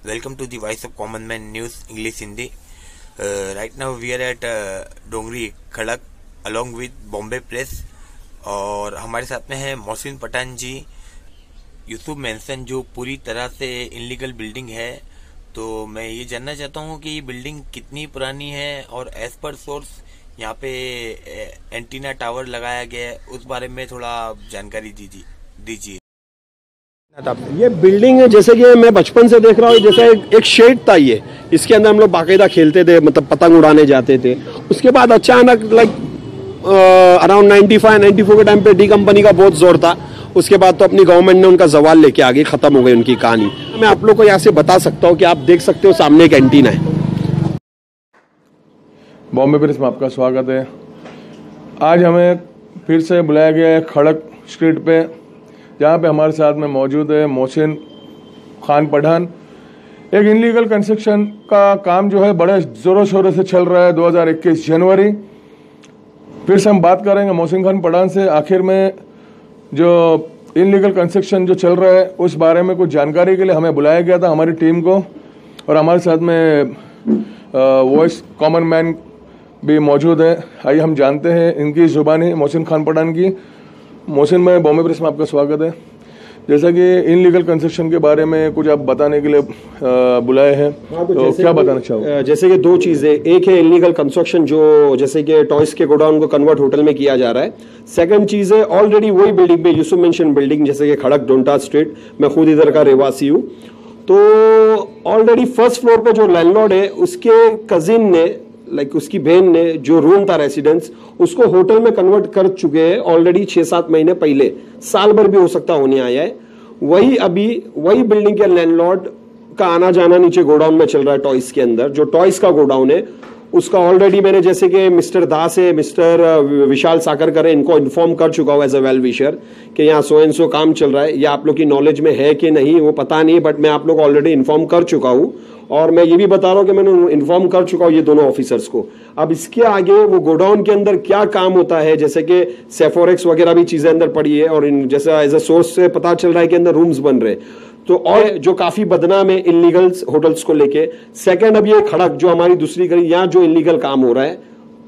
Welcome to the Voice of Common Man News English Hindi. Right now we are at Dongri Khadak along with Bombay press और हमारे साथ में है Mohsin Pathan ji, Yusuf mansion जो पूरी तरह से इनलीगल बिल्डिंग है। तो मैं ये जानना चाहता हूँ कि ये बिल्डिंग कितनी पुरानी है और एज पर सोर्स यहाँ पे एंटीना टावर लगाया गया है, उस बारे में थोड़ा जानकारी दीजिए। ये बिल्डिंग है, जैसे कि मैं बचपन से देख रहा हूँ, जैसे एक शेड था ये, इसके अंदर हम लोग बाकायदा खेलते थे, मतलब पतंग उड़ाने जाते थे। उसके बाद अचानक अराउंड 95-94 के टाइम पे डी कंपनी का बहुत जोर था। उसके बाद तो अपनी गवर्नमेंट ने उनका जवाल लेके आ गई, खत्म हो गई उनकी कहानी। मैं आप लोग को यहाँ से बता सकता हूँ कि आप देख सकते हो सामने एक एंटीना है। बॉम्बे प्रेस में आपका स्वागत है। आज हमें फिर से बुलाया गया है खड़क स्ट्रीट पे, जहाँ पे हमारे साथ में मौजूद है मोहसिन खान पठान। एक इनलीगल कंस्ट्रक्शन का काम जो है बड़े ज़ोरों शोरों से चल रहा है 2021 जनवरी। फिर से हम बात करेंगे मोहसिन खान पठान से, आखिर में जो इनलीगल कंस्ट्रक्शन जो चल रहा है उस बारे में कुछ जानकारी के लिए हमें बुलाया गया था, हमारी टीम को। और हमारे साथ में वॉइस कॉमन मैन भी मौजूद है। आइए हम जानते हैं इनकी ज़ुबानी मोहसिन खान पठान की। मोहसिन, मैं बॉम्बे प्रेस में आपका स्वागत है। जैसा कि इनलीगल कंस्ट्रक्शन के बारे में कुछ आप बताने के लिए बुलाए हैं, तो क्या बताना चाहोगे? जैसे कि दो चीजें, एक है इनलीगल कंस्ट्रक्शन जो जैसे कि टॉयज के गोडाउन को कन्वर्ट होटल में किया जा रहा है। सेकंड चीज है ऑलरेडी वही बिल्डिंग पे, यूसुफ मेंशन बिल्डिंग, जैसे कि खड़क डोंटा स्ट्रीट, मैं खुद इधर का रहवासी हूँ। तो ऑलरेडी फर्स्ट फ्लोर पे जो लैंडलॉर्ड है उसके कजिन ने, उसकी बहन ने, जो रूम था रेसिडेंस, उसको होटल में कन्वर्ट कर चुके हैं ऑलरेडी 6-7 महीने पहले, साल भर भी हो सकता होने आया है। वही बिल्डिंग के लैंडलॉर्ड का आना जाना नीचे गोडाउन में चल रहा है, टॉयज के अंदर। जो टॉयज का गोडाउन है उसका ऑलरेडी मैंने, जैसे कि मिस्टर दास है, मिस्टर विशाल साकरकर है, इनको इन्फॉर्म कर चुका हूँ एज अ वेल विशर कि यहाँ सो एंड सो काम चल रहा है। ये आप लोग की नॉलेज में है कि नहीं वो पता नहीं, बट मैं आप लोग ऑलरेडी इन्फॉर्म कर चुका हूँ। और मैं ये भी बता रहा हूँ कि मैंने इन्फॉर्म कर चुका हूँ ये दोनों ऑफिसर्स को। अब इसके आगे वो गोडाउन के अंदर क्या काम होता है, जैसे कि सेफोरेक्स वगैरह भी चीजें अंदर पड़ी है, और जैसा एज अ सोर्स से पता चल रहा है कि अंदर रूम्स बन रहे, तो और जो काफी बदनाम है इलीगल होटल्स को लेके। सेकंड, अब ये खड़क जो हमारी दूसरी गली, यहाँ जो इलीगल काम हो रहा है,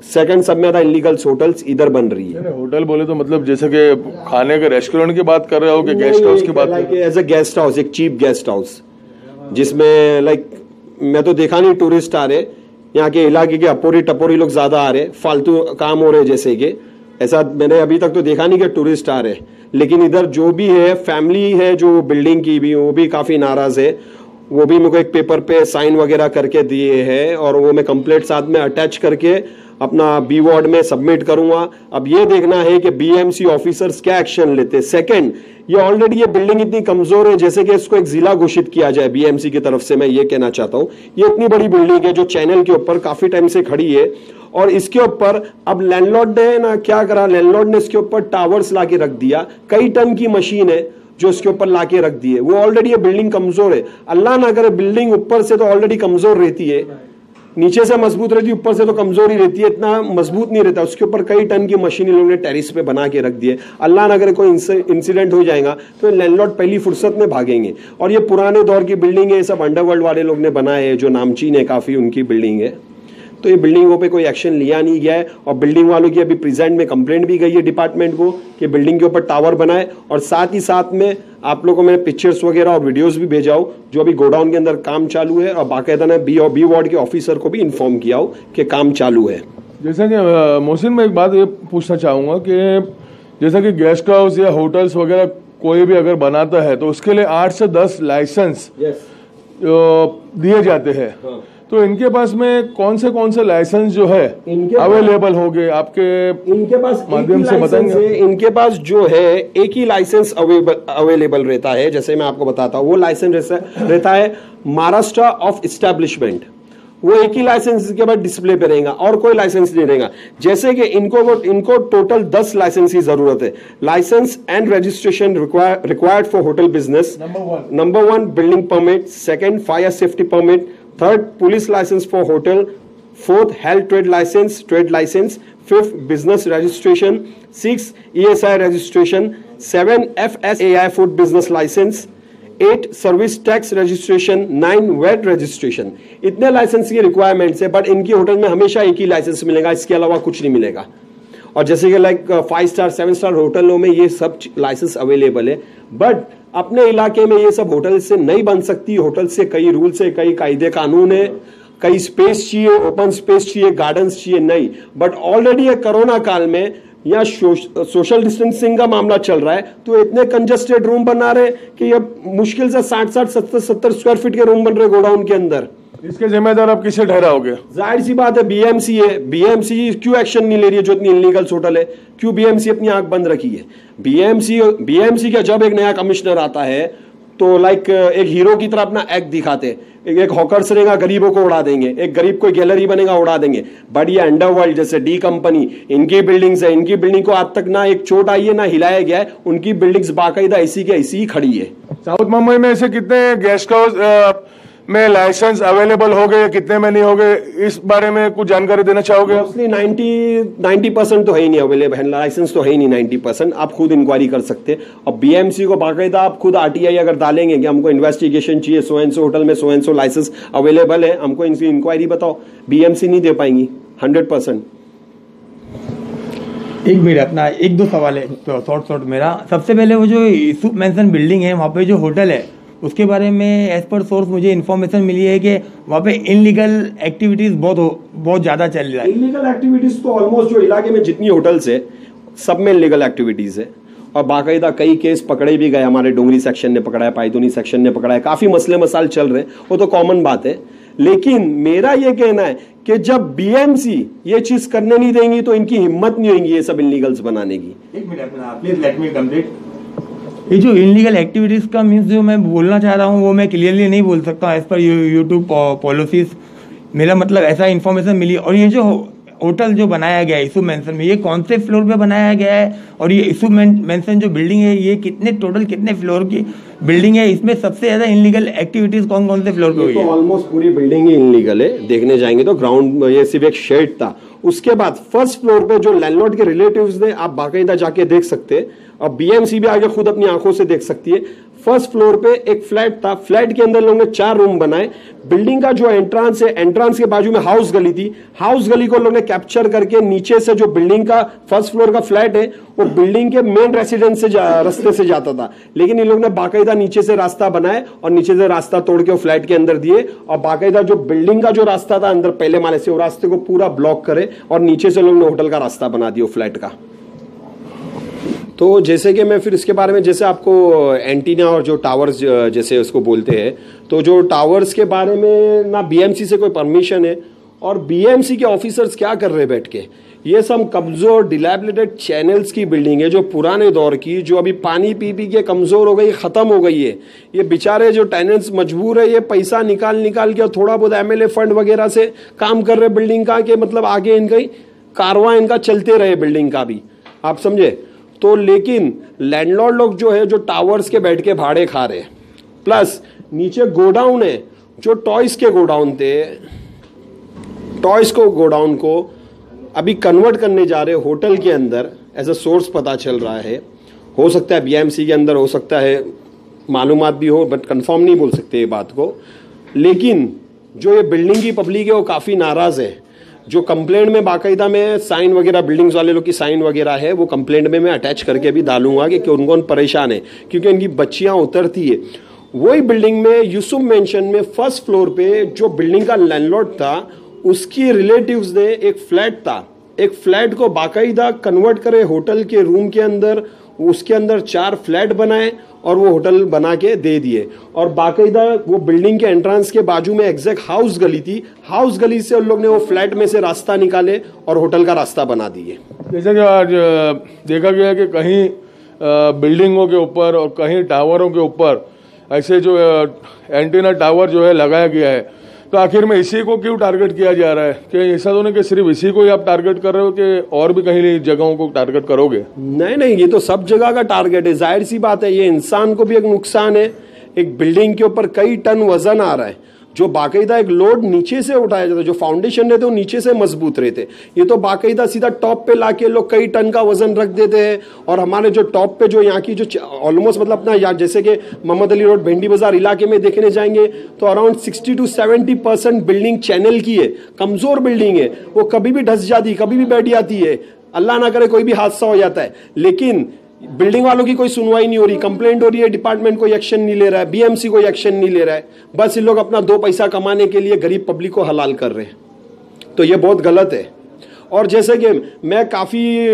सेकंड सब में इलीगल होटल्स इधर बन रही है। होटल बोले तो मतलब जैसे कि खाने के रेस्टोरेंट की बात कर रहे हो कि गेस्ट हाउस की बात? एज अ गेस्ट हाउस, एक चीप गेस्ट हाउस, जिसमें मैं तो देखा नहीं टूरिस्ट आ रहे, यहाँ के इलाके के अपोरी टपोरी लोग ज्यादा आ रहे, फालतू काम हो रहे, जैसे कि ऐसा मैंने अभी तक तो देखा नहीं कि टूरिस्ट आ रहे। लेकिन इधर जो भी है, फैमिली है जो बिल्डिंग की भी, वो भी काफी नाराज है। वो भी मेरे को एक पेपर पे साइन वगैरह करके दिए हैं, और वो मैं कंप्लेंट साथ में अटैच करके अपना बी वार्ड में सबमिट करूंगा। अब ये देखना है कि बीएमसी ऑफिसर्स क्या एक्शन लेते। सेकंड, ये ऑलरेडी ये बिल्डिंग इतनी कमजोर है, जैसे कि इसको एक जिला घोषित किया जाए बीएमसी की तरफ से। मैं ये कहना चाहता हूँ, ये इतनी बड़ी बिल्डिंग है जो चैनल के ऊपर काफी टाइम से खड़ी है, और इसके ऊपर अब लैंडलॉर्ड ने ना क्या करा, लैंडलॉर्ड ने इसके ऊपर टावर्स लाके रख दिया, कई टन की मशीन है जो इसके ऊपर लाके रख दी है। वो ऑलरेडी ये बिल्डिंग कमजोर है। अल्लाह ना करे बिल्डिंग ऊपर से तो ऑलरेडी कमजोर रहती है, नीचे से मजबूत रहती है, ऊपर से तो कमजोर ही रहती है, इतना मजबूत नहीं रहता। उसके ऊपर कई टन की मशीन इन लोगों ने टेरिस पे बना के रख दिए। अल्लाह ना करे कोई इंसिडेंट हो जाएगा तो लैंडलॉर्ड पहली फुर्सत में भागेंगे। और ये पुराने दौर की बिल्डिंग है, सब अंडरवर्ल्ड वाले लोग ने बनाए हैं, जो नामचीन है काफी, उनकी बिल्डिंग है। तो ये बिल्डिंगों पे कोई एक्शन लिया नहीं गया है, और बिल्डिंग वालों की अभी प्रेजेंट में कंप्लेंट भी गई है डिपार्टमेंट को कि बिल्डिंग के ऊपर टावर बनाए। और साथ ही साथ में आप लोगों को मैंने पिक्चर्स वगैरह और वीडियोस भी भेजा हो जो अभी गोडाउन के अंदर काम चालू है, और बाकायदा ने बी वार्ड के ऑफिसर को भी इन्फॉर्म किया हो कि काम चालू है। जैसा कि मोहसिन, मैं एक बात ये पूछना चाहूंगा कि जैसा कि गेस्ट हाउस या होटल्स वगैरह कोई भी अगर बनाता है तो उसके लिए 8 से 10 लाइसेंस दिए जाते हैं। तो इनके पास में कौन से लाइसेंस जो है अवेलेबल हो गए आपके इनके पास माध्यम से बताएंगे? इनके पास जो है एक ही लाइसेंस अवेलेबल रहता है। जैसे मैं आपको बताता हूँ, वो लाइसेंस रहता है महाराष्ट्र ऑफ एस्टेब्लिशमेंट। वो एक ही लाइसेंस इसके बाद डिस्प्ले पे रहेगा, और कोई लाइसेंस नहीं रहेगा। जैसे कि इनको टोटल 10 लाइसेंस की जरूरत है। Licence and registration required for hotel business. Number 1 building permit, second fire safety permit, third police licence for hotel, fourth health trade licence, fifth business registration, 6 ESI registration, 7 FSAI food business licence, 8 service tax registration, 9 VAT registration, इतने licence की requirements है। But इनकी hotel में हमेशा एक ही licence मिलेगा, इसके अलावा कुछ नहीं मिलेगा। और जैसे कि लाइक 5 स्टार 7 स्टार होटलों में ये सब लाइसेंस अवेलेबल है, बट अपने इलाके में ये सब होटल से नहीं बन सकती। होटल से कई रूल्स है, कई कायदे कानून है, कई स्पेस चाहिए, ओपन स्पेस चाहिए, गार्डन्स चाहिए, नहीं। बट ऑलरेडी ये कोरोना काल में या सोशल डिस्टेंसिंग का मामला चल रहा है, तो इतने कंजस्टेड रूम बना रहे कि ये मुश्किल से 60-60, 70-70 स्क्वायर फीट के रूम बन रहे गोडाउन के अंदर। इसके जिम्मेदार आप किसे ठहराओगे? जाहिर सी बात है बीएमसी है। बीएमसी क्यों एक्शन नहीं ले रही है जो इतनी इलीगल होटल है? क्यों बीएमसी अपनी आंख बंद रखी है? बीएमसी का जब एक नया कमिश्नर आता है तो लाइक एक हीरो की तरह अपना एक्ट दिखाते, एक हॉकर्स रहेगा गरीबों को उड़ा देंगे, एक गरीब कोई गैलरी बनेगा उड़ा देंगे। बट ये अंडरवर्ल्ड जैसे डी कंपनी, इनकी बिल्डिंग्स है, इनकी बिल्डिंग को आज तक ना एक चोट आई है ना हिलाया गया है, उनकी बिल्डिंग्स बाकायदा ऐसी की ऐसी ही खड़ी है। साउथ मुंबई में ऐसे कितने गेस्ट हाउस में लाइसेंस अवेलेबल हो गए, कितने में नहीं हो गए, इस बारे में कुछ जानकारी देना चाहोगे? मोस्टली 90% तो है ही नहीं अवेलेबल, लाइसेंस तो है ही नहीं 90%। आप खुद इंक्वायरी कर सकते हैं। और बीएमसी को बाकायदा आप खुद आरटीआई अगर डालेंगे कि हमको इन्वेस्टिगेशन चाहिए, सो एंड सो होटल में so and so licence available है, हमको इनकी इंक्वायरी बताओ, बीएमसी नहीं दे पाएंगी 100%। एक मिनट, अपना 1-2 सवाल है तो शॉर्ट मेरा। सबसे पहले वो जो यूसुफ मेंशन बिल्डिंग है, वहाँ पे जो होटल है उसके बारे में एज पर सोर्स मुझे इन्फॉर्मेशन मिली है कि वहाँ पे इनलीगल एक्टिविटीज बहुत ज़्यादा चल रहा है। इनलीगल एक्टिविटीज तो ऑलमोस्ट जो इलाके में जितनी होटल्स है सब में इनलीगल एक्टिविटीज है। और बाकायदा कई केस पकड़े भी गए, हमारे डोंगरी सेक्शन ने पकड़ा है, पाइदोनी सेक्शन ने पकड़ा है, काफ़ी मसले मसाल चल रहे हैं, वो तो कॉमन बात है। लेकिन मेरा ये कहना है कि जब बीएमसी ये चीज करने नहीं देंगी तो इनकी हिम्मत नहीं होगी ये सब इनलीगल्स बनाने की। एक minute please let me complete. ये जो इनलीगल एक्टिविटीज का मीन्स जो मैं बोलना चाह रहा हूँ वो मैं क्लियरली नहीं बोल सकता एज पर यूट्यूब पॉलिसीज। मेरा मतलब ऐसा इन्फॉर्मेशन मिली। और ये जो होटल जो बनाया गया है यूसुफ मेंशन में, ये कौन से फ्लोर पे बनाया गया है? और ये यूसुफ मेंशन जो बिल्डिंग है ये कितने फ्लोर की बिल्डिंग है? इसमें सबसे ज्यादा इनलीगल एक्टिविटीज कौन कौन से फ्लोर पे हुई है? ऑलमोस्ट पूरी बिल्डिंग ही इनलीगल है। देखने जाएंगे तो ग्राउंड ये सिर्फ एक शेड था। उसके बाद फर्स्ट फ्लोर पे जो लैंडलॉर्ड के रिलेटिव्स ने, आप बाकायदा जाके देख सकते हैं और बीएमसी भी आगे खुद अपनी आंखों से देख सकती है। फर्स्ट फ्लोर पे एक फ्लैट था, फ्लैट के अंदर लोगों ने 4 रूम बनाए। बिल्डिंग का जो एंट्रांस है, एंट्रांस के बाजू में हाउस गली थी, हाउस गली को लोगों ने कैप्चर करके नीचे से जो बिल्डिंग का फर्स्ट फ्लोर का फ्लैट है वो बिल्डिंग के मेन रेसिडेंस से रास्ते से जाता था, लेकिन इन लोगों ने बाकायदा नीचे से रास्ता बनाए और नीचे से रास्ता तोड़ के वो फ्लैट के अंदर दिए और बाकायदा जो बिल्डिंग का जो रास्ता था अंदर पहले माले से, वो रास्ते को पूरा ब्लॉक करे और नीचे से लोगों ने होटल का रास्ता बना दिया फ्लैट का। तो जैसे कि मैं फिर इसके बारे में, जैसे आपको एंटीना और जो टावर्स जैसे उसको बोलते हैं, तो जो टावर्स के बारे में ना बीएमसी से कोई परमिशन है और बीएमसी के ऑफिसर्स क्या कर रहे हैं बैठ के, ये सब कमजोर डिलैपिडेटेड चैनल्स की बिल्डिंग है जो पुराने दौर की, जो अभी पानी पी पी के कमजोर हो गई, खत्म हो गई है। ये बेचारे जो टेनेंट्स मजबूर है, ये पैसा निकाल के और थोड़ा बहुत एमएलए फंड वगैरह से काम कर रहे बिल्डिंग का, कि मतलब आगे इनका कारवां इनका चलते रहे बिल्डिंग का भी, आप समझे। तो लेकिन लैंडलॉर्ड लोग जो है जो टावर्स के बैठ के भाड़े खा रहे, प्लस नीचे गोडाउन है जो टॉयज के गोडाउन थे, टॉयज को गोडाउन को अभी कन्वर्ट करने जा रहे होटल के अंदर, ऐसा सोर्स पता चल रहा है। हो सकता है बीएमसी के अंदर, हो सकता है मालूमात भी हो, बट कंफर्म नहीं बोल सकते ये बात को। लेकिन जो ये बिल्डिंग की पब्लिक है वो काफ़ी नाराज़ है। जो कंप्लेंट में बाकायदा में साइन वगैरह बिल्डिंग्स वाले लोग की साइन वगैरह है, वो कंप्लेंट में मैं अटैच करके भी डालूंगा कि कौन कौन परेशान है, क्योंकि इनकी बच्चियां उतरती है। वही बिल्डिंग में यूसुफ मेंशन में फर्स्ट फ्लोर पे जो बिल्डिंग का लैंडलॉर्ड था, उसकी रिलेटिव्स ने एक फ्लैट था, एक फ्लैट को बाकायदा कन्वर्ट करे होटल के रूम के अंदर, उसके अंदर 4 फ्लैट बनाए और वो होटल बना के दे दिए। और बाकायदा वो बिल्डिंग के एंट्रेंस के बाजू में एग्जैक्ट हाउस गली थी, हाउस गली से उन लोग ने वो फ्लैट में से रास्ता निकाले और होटल का रास्ता बना दिए। जैसे कि आज देखा गया कि कहीं बिल्डिंगों के ऊपर और कहीं टावरों के ऊपर ऐसे जो एंटीना टावर जो है लगाया गया है, तो आखिर में इसी को क्यों टारगेट किया जा रहा है? कि ऐसा तो नहीं कि सिर्फ इसी को ही आप टारगेट कर रहे हो कि और भी कहीं जगहों को टारगेट करोगे? नहीं, ये तो सब जगह का टारगेट है। जाहिर सी बात है, ये इंसान को भी एक नुकसान है। एक बिल्डिंग के ऊपर कई टन वजन आ रहा है, जो बाकायदा एक लोड नीचे से उठाया जाता है, जो फाउंडेशन रहते हैं वो नीचे से मजबूत रहते। ये तो बाकायदा सीधा टॉप पे लाके लोग कई टन का वजन रख देते हैं। और हमारे जो टॉप पे जो यहाँ की जो ऑलमोस्ट मतलब अपना जैसे कि मोहम्मद अली रोड, भिंडी बाजार इलाके में देखने जाएंगे तो अराउंड 60 to 70% बिल्डिंग चैनल की है, कमजोर बिल्डिंग है, वो कभी भी ढस जाती, कभी भी बैठ जाती है, अल्लाह ना करे कोई भी हादसा हो जाता है। लेकिन बिल्डिंग वालों की कोई सुनवाई नहीं हो रही, कंप्लेंट हो रही है, डिपार्टमेंट कोई एक्शन नहीं ले रहा है, बीएमसी कोई एक्शन नहीं ले रहा है। बस ये लोग अपना 2 पैसा कमाने के लिए गरीब पब्लिक को हलाल कर रहे हैं, तो ये बहुत गलत है। और जैसे कि मैं काफ़ी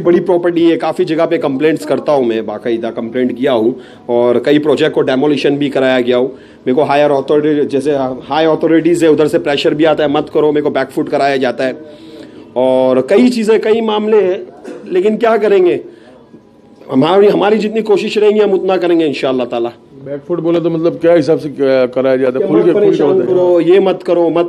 बड़ी प्रॉपर्टी है, काफ़ी जगह पे कंप्लेंट्स करता हूँ, मैं बाकायदा कंप्लेंट किया हूँ और कई प्रोजेक्ट को डेमोलिशन भी कराया गया हूँ। मेरे को हायर अथॉरिटी, जैसे हाई अथॉरिटीज़ है, उधर से प्रेशर भी आता है, मत करो, मेरे को बैकफुट कराया जाता है और कई चीज़ें, कई मामले हैं। लेकिन क्या करेंगे, हमारी जितनी कोशिश रहेंगी हम उतना करेंगे इंशाअल्लाह ताला। बैकफुट बोले तो मतलब क्या हिसाब से कराया जाता है? परेशान करो, ये मत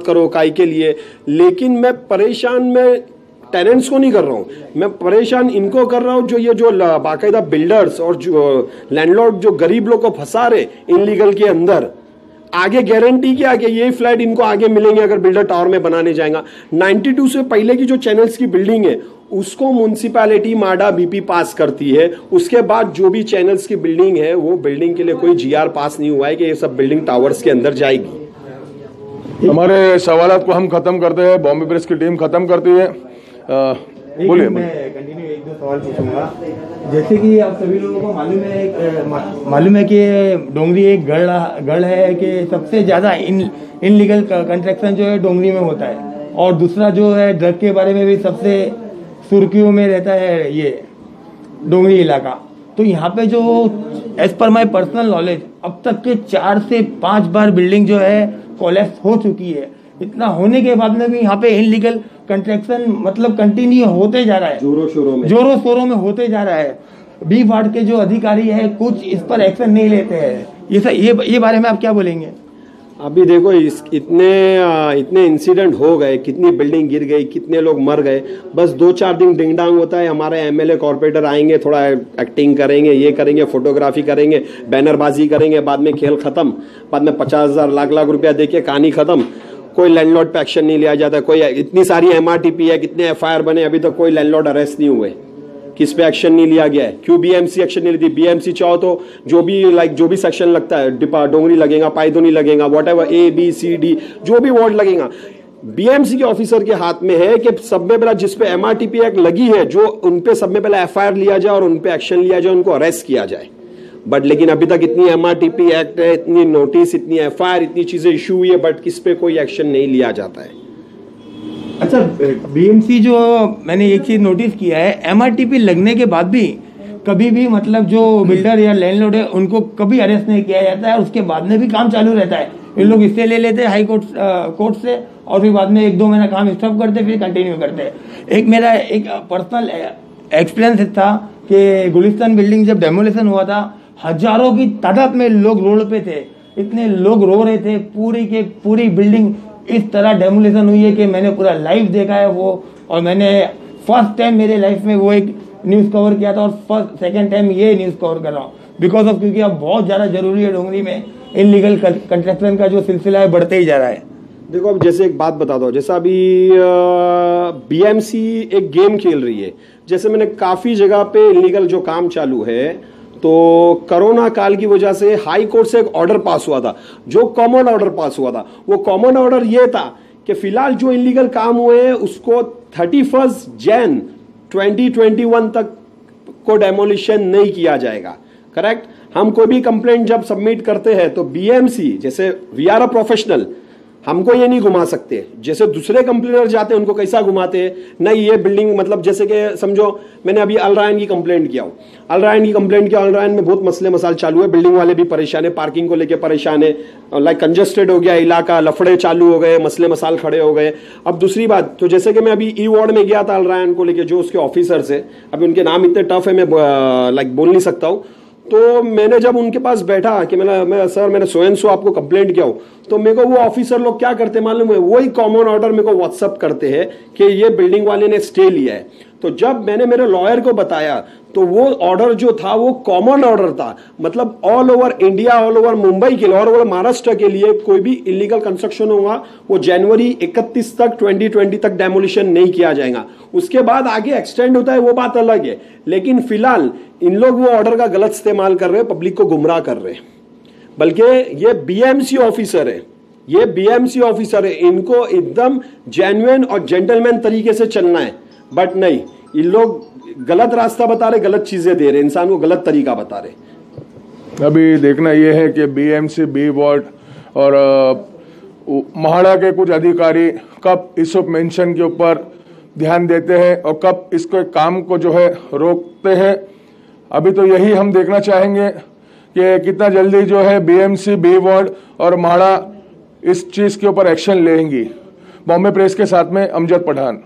करो काय के लिए। लेकिन मैं परेशान मैं टेनेंट्स को नहीं कर रहा हूँ, मैं परेशान इनको कर रहा हूँ जो बाकायदा बिल्डर्स और जो लैंडलॉर्ड जो गरीब लोग को फंसा रहे इनलीगल के अंदर। आगे गारंटी क्या कि ये फ्लैट इनको आगे मिलेंगे अगर बिल्डर टावर में बनाने जाएगा। 92 से पहले की जो चैनल्स की बिल्डिंग है उसको म्युनिसिपैलिटी माडा बीपी पास करती है। उसके बाद जो भी चैनल्स की बिल्डिंग है वो बिल्डिंग के लिए कोई जीआर पास नहीं हुआ है कि ये सब बिल्डिंग टावर्स के अंदर जाएगी। हमारे सवालात को हम खत्म करते हैं, बॉम्बे प्रेस की टीम खत्म करती है। बोलिए। मैं कंटिन्यू 1-2 सवाल पूछूंगा। जैसे कि आप सभी लोगों को मालूम है कि डोंगरी एक गढ़ है कि सबसे ज़्यादा इनलीगल कंस्ट्रक्शन जो है डोंगरी में होता है, और दूसरा जो है ड्रग के बारे में भी सबसे सुर्खियों में रहता है ये डोंगरी इलाका। तो यहाँ पे जो as per my personal knowledge अब तक के 4 से 5 बार बिल्डिंग जो है कोलैप्स हो चुकी है। इतना होने के बाद में भी यहाँ पे इनलीगल कंस्ट्रक्शन मतलब कंटिन्यू होते जा रहा है, जोरों शोरों में होते जा रहा है। बी वार्ड के जो अधिकारी है कुछ इस पर एक्शन नहीं लेते हैं। ये बारे में आप क्या बोलेंगे? अभी देखो इतने इंसिडेंट हो गए, कितनी बिल्डिंग गिर गई, कितने लोग मर गए। बस 2-4 दिन डिंगडांग होता है, हमारे एमएलए कॉर्पोरेटर आएंगे, थोड़ा एक्टिंग करेंगे, ये करेंगे, फोटोग्राफी करेंगे, बैनरबाजी करेंगे, बाद में खेल खत्म, बाद में 50,000 लाख रुपया देके कहानी खत्म। कोई लैंडलॉर्ड पे एक्शन नहीं लिया जाता। कोई इतनी सारी एमआरटीपी है, कितने एफआईआर बने, अभी तक कोई लैंडलॉर्ड अरेस्ट नहीं हुए। किस पे एक्शन नहीं लिया गया है? क्यों बीएमसी एक्शन नहीं लेती? बीएमसी चाहो तो जो भी सेक्शन लगता है, डोंगरी लगेगा, पायदोनी लगेगा, व्हाटएवर ABCD जो भी वार्ड लगेगा, बीएमसी के ऑफिसर के हाथ में है कि सब में पहला जिस पे एमआरटीपी एक्ट लगी है जो उन पे सब में पहला एफआईआर लिया जाए और उन पे एक्शन लिया जाए, उनको अरेस्ट किया जाए। बट लेकिन अभी तक इतनी एमआरटीपी एक्ट है, इतनी नोटिस, इतनी एफआईआर, इतनी चीजें इशू हुई है, बट किस पे कोई एक्शन नहीं लिया जाता है। अच्छा, बीएमसी जो मैंने एक चीज नोटिस किया है, एमआरटीपी लगने के बाद भी कभी भी मतलब जो बिल्डर या लैंडलॉर्ड है उनको कभी अरेस्ट नहीं किया जाता है, उसके बाद में भी काम चालू रहता है। ये लोग इससे ले लेते हैं हाई कोर्ट से और फिर बाद में 1-2 महीना काम स्टॉप करते फिर कंटिन्यू करते हैं। मेरा एक पर्सनल एक्सपीरियंस था कि गुलिस्तान बिल्डिंग जब डेमोलिशन हुआ था, हजारों की तादाद में लोग रोड पे थे, इतने लोग रो रहे थे, पूरी बिल्डिंग इस तरह डेमोलिशन हुई है कि मैंने पूरा लाइव देखा है वो। और मैंने फर्स्ट टाइम मेरे लाइफ में वो एक न्यूज़ कवर किया था और सेकंड टाइम ये न्यूज़ कवर कर रहा हूँ बिकॉज ऑफ, क्योंकि अब बहुत ज़्यादा जरूरी है डोंगरी में इनलीगल कंस्ट्रक्शन का जो सिलसिला है बढ़ते ही जा रहा है। देखो अब जैसे एक बात बता दो, जैसा अभी बीएमसी एक गेम खेल रही है, जैसे मैंने काफ़ी जगह पे इनलीगल जो काम चालू है, तो कोरोना काल की वजह से हाई कोर्ट से एक ऑर्डर पास हुआ था, जो कॉमन ऑर्डर पास हुआ था। वो कॉमन ऑर्डर ये था कि फिलहाल जो इलीगल काम हुए हैं उसको 31 जनवरी 2021 तक को डेमोलिशन नहीं किया जाएगा। करेक्ट? हम कोई भी कंप्लेंट जब सबमिट करते हैं तो बीएमसी, जैसे वी आर अ प्रोफेशनल, हमको ये नहीं घुमा सकते जैसे दूसरे कंप्लेनर जाते हैं उनको कैसा घुमाते हैं। नहीं, ये बिल्डिंग मतलब जैसे कि समझो मैंने अभी अलरायन की कंप्लेंट किया, अलरायन में बहुत मसले मसाल चालू है, बिल्डिंग वाले भी परेशान है, पार्किंग को लेके परेशान है, लाइक कंजेस्टेड हो गया इलाका, लफड़े चालू हो गए, मसले मसाल खड़े हो गए। अब दूसरी बात, तो जैसे कि मैं अभी ई वार्ड में गया था अलरायन को लेके, जो उसके ऑफिसर्स है, अभी उनके नाम इतने टफ है मैं लाइक बोल नहीं सकता हूँ। तो मैंने जब उनके पास बैठा कि मैंने सो आपको कंप्लेंट किया हो, तो मेरे को वो ऑफिसर लोग क्या करते मालूम है, वही कॉमन ऑर्डर मेरे को व्हाट्सअप करते हैं कि ये बिल्डिंग वाले ने स्टे लिया है। तो जब मैंने मेरे लॉयर को बताया तो वो ऑर्डर जो था वो कॉमन ऑर्डर था, मतलब all over India, all over Mumbai के लिए, ऑल ओवर महाराष्ट्र के लिए कोई भी इलीगल कंस्ट्रक्शन होगा वो जनवरी 31 तक 2020 तक डेमोलिशन नहीं किया जाएगा। उसके बाद आगे एक्सटेंड होता है वो बात अलग है, लेकिन फिलहाल इन लोग वो ऑर्डर का गलत इस्तेमाल कर रहे हैं, पब्लिक को गुमराह कर रहे हैं। बल्कि ये बीएमसी ऑफिसर है, ये बीएमसी ऑफिसर है, इनको एकदम जेन्युइन और जेंटलमैन तरीके से चलना है, बट नहीं, इन लोग गलत रास्ता बता रहे, गलत चीजें दे रहे, इंसान को गलत तरीका बता रहे। अभी देखना यह है कि बीएमसी, बी वार्ड और महाड़ा के कुछ अधिकारी कब इस मेंशन के ऊपर ध्यान देते हैं और कब इसको काम को जो है रोकते हैं। अभी तो यही हम देखना चाहेंगे कि कितना जल्दी जो है बीएमसी, बी वार्ड और महाड़ा इस चीज के ऊपर एक्शन लेंगी। बॉम्बे प्रेस के साथ में अमजद पठान।